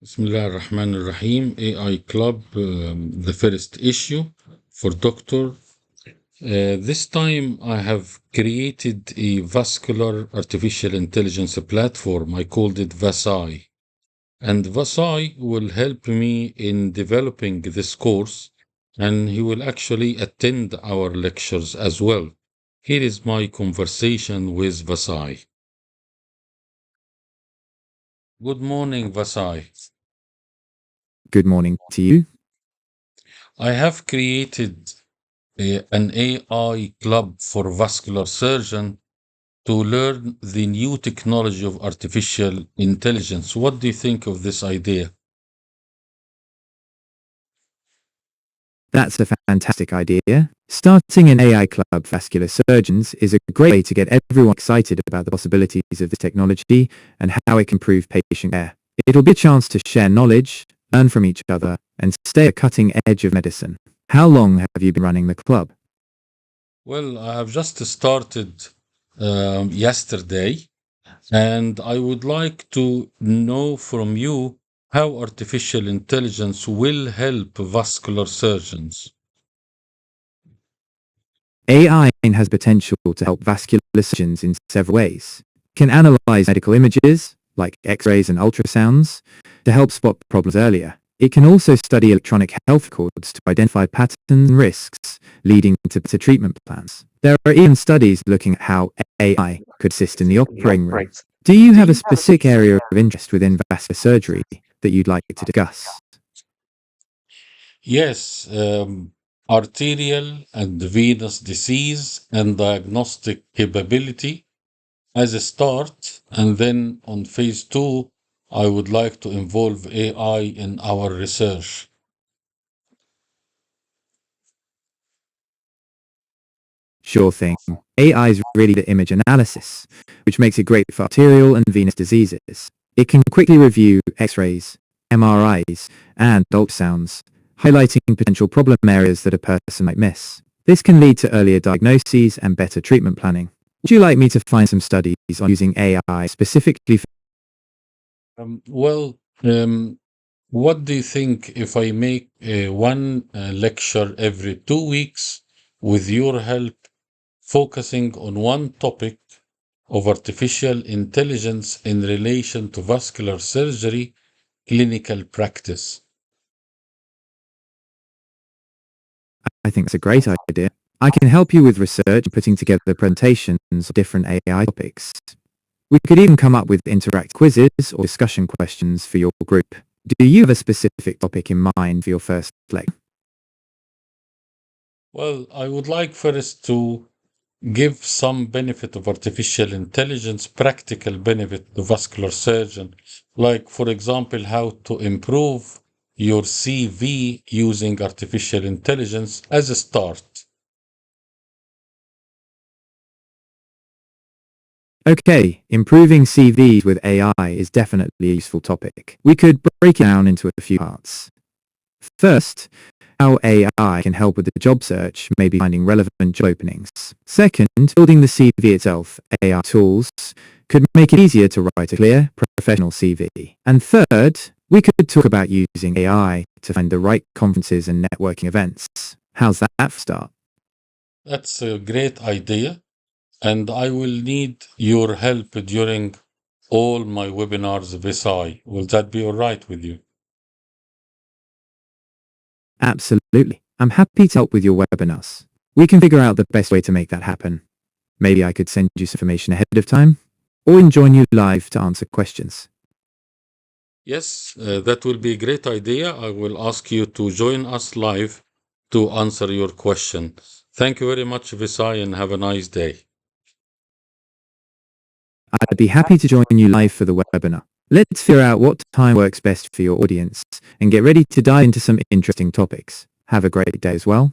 Bismillah ar-Rahman ar-Rahim, AI Club, the first issue for Doctor. This time I have created a vascular artificial intelligence platform. I called it VASAI. And VASAI will help me in developing this course, and he will actually attend our lectures as well. Here is my conversation with VASAI. Good morning, VASAI. Good morning to you. I have created an AI club for vascular surgeon to learn the new technology of artificial intelligence. What do you think of this idea? That's a fantastic idea. Starting an AI club for vascular surgeons is a great way to get everyone excited about the possibilities of this technology and how it can improve patient care. It'll be a chance to share knowledge, learn from each other, and stay at the cutting edge of medicine. How long have you been running the club? Well, I have just started yesterday, and I would like to know from you how artificial intelligence will help vascular surgeons. AI has potential to help vascular surgeons in several ways. It can analyze medical images, like X-rays and ultrasounds, to help spot problems earlier. It can also study electronic health records to identify patterns and risks, leading to better treatment plans. There are even studies looking at how AI could assist in the operating room. Do you have a specific area of interest within vascular surgery that you'd like to discuss? Yes, arterial and venous disease and diagnostic capability as a start. And then on phase two, I would like to involve AI in our research. Sure thing. AI is really the image analysis, which makes it great for arterial and venous diseases. It can quickly review X-rays, MRIs, and ultrasounds, highlighting potential problem areas that a person might miss. This can lead to earlier diagnoses and better treatment planning. Would you like me to find some studies on using AI specifically for... Well, what do you think if I make one lecture every 2 weeks with your help, focusing on one topic of artificial intelligence in relation to vascular surgery clinical practice? I think that's a great idea. I can help you with research and putting together presentations of different AI topics. We could even come up with interactive quizzes or discussion questions for your group. Do you have a specific topic in mind for your first lecture? Well, I would like first to give some benefit of artificial intelligence, practical benefit to vascular surgeon, like for example, how to improve your CV using artificial intelligence as a start. Okay, improving CVs with AI is definitely a useful topic. We could break it down into a few parts. First, how AI can help with the job search, maybe finding relevant job openings. Second, building the CV itself. AI tools could make it easier to write a clear, professional CV. And third, we could talk about using AI to find the right conferences and networking events. How's that for start? That's a great idea, and I will need your help during all my webinars of SI. Will that be all right with you? Absolutely. I'm happy to help with your webinars. We can figure out the best way to make that happen. Maybe I could send you some information ahead of time, or join you live to answer questions. Yes, that will be a great idea. I will ask you to join us live to answer your question. Thank you very much, Visai, and have a nice day. I'd be happy to join you live for the webinar. Let's figure out what time works best for your audience and get ready to dive into some interesting topics. Have a great day as well.